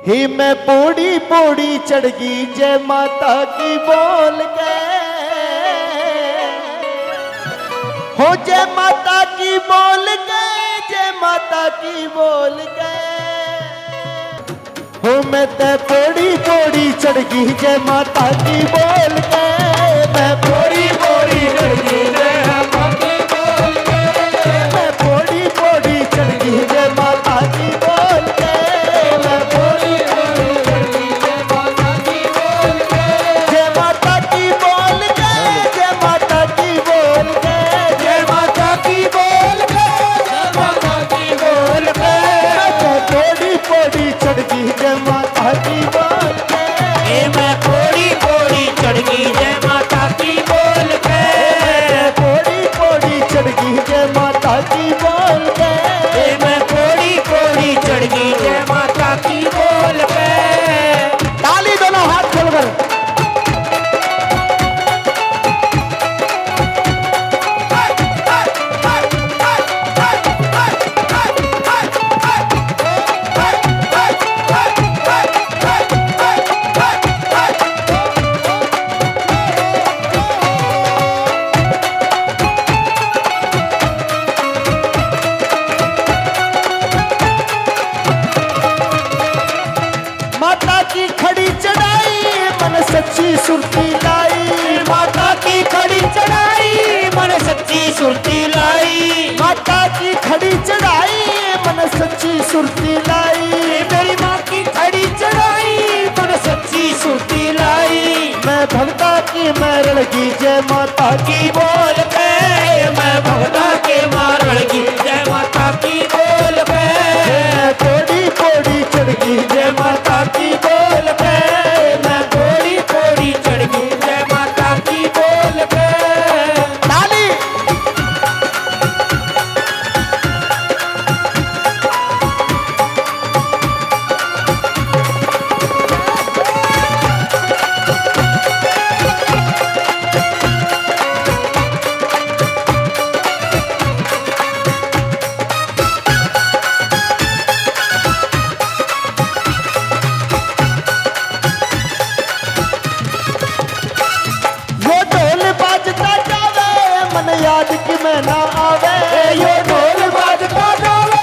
ही मैं पौड़ी पौड़ी चढ़ गई जय माता की बोल के, हो जय माता की बोल के, जय माता की बोल के, हो मैं ते पौड़ी पौड़ी चढ़ गई जय माता की बोल के, मैं पौड़ी पौड़ी चढ़ गई जय माता की बोल के, मैं पौड़ी पौड़ी चढ़ गई जय माता की बोल के, मैं पौड़ी पौड़ी चढ़ गई जय माता की बोल के, जय माता की बोल के, जय माता की बोल के, जय माता की बोल के, जय माता की बोल के, मैं पौड़ी पौड़ी चढ़ गई जय माता की बोल के, मैं पौड़ी पौड़ी चढ़ गई जय माता की बोल के, पौड़ी पौड़ी चढ़ गई जय माता की बोल के, मैं पौड़ी पौड़ी चढ़ गई जय माता की बोल के। ताली दोनों हाथ खोलकर। माता की खड़ी चढ़ाई मन सच्ची सुरती लाई, माता की खड़ी चढ़ाई मन सच्ची सुरती लाई, माता की खड़ी चढ़ाई मन सच्ची सुरती लाई, मेरी माँ की खड़ी चढ़ाई मन सच्ची सुरती लाई, मैं भक्ता की मैरण की जय माता की बोल पे मैं भगता के मारण की जय माता की बोल पे, मैं पौड़ी पौड़ी चढ़ गई जय माता की बोल पे, मैं पौड़ी पौड़ी चढ़ गई जय माता की बोल पे। ताली। यो ढोल बाजता जावे मन याद कि मैं ना आवे, यो ढोल बाजता जावे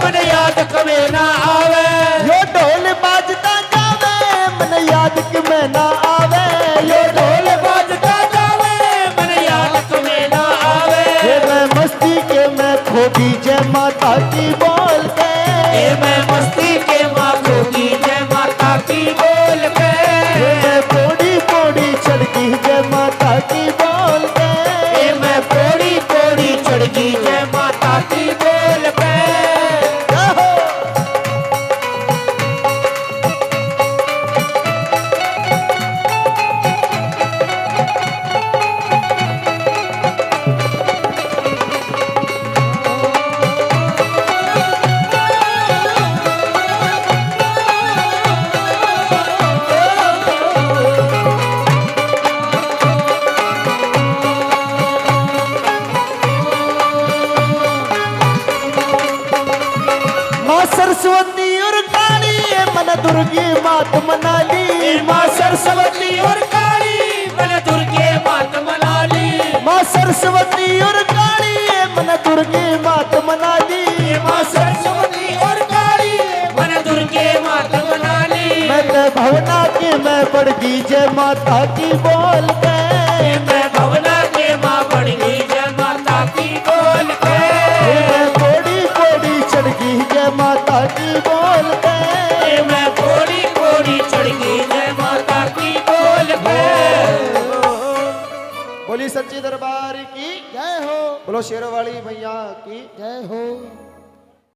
मन याद कभी ना आवे, यो ढोल बाजता जावे मन याद कि मैं ना आवे, यो ढोल बाजता जावे मन याद कभी ना आवे, ये मैं मस्ती के मैं खो गई जय माता की बोल के, ये मैं मस्ती के माँ खोगी जय माता की बोल के, ये मैं पौड़ी पौड़ी चढ़ गई जय माता की बोल के, ये मैं पौड़ी पौड़ी चढ़ गई जय माता की बोल पे। जय हो। माँ सरस्वती और काली मन दुर्गी मात मना ली, माँ सरस्वती और काली मन दुर्गे मात मना ली, माँ सरस्वती और काली मन दुर्गी मात मना ली, माँ सरस्वती और काली मन दुर्गे मात मना ली, मैं तो भवना की मैं बढ़ गई जय माता की बोल के, मैं भवना के माँ बढ़ गई जय माता की बोल के, मैं पौड़ी पौड़ी चढ़ गई जय माता की बोल के, मैं पौड़ी पौड़ी चढ़ गई जय माता की बोल पे। बोली सच्ची दरबार की जय हो, बोलो शेरोवाली भैया की जय हो।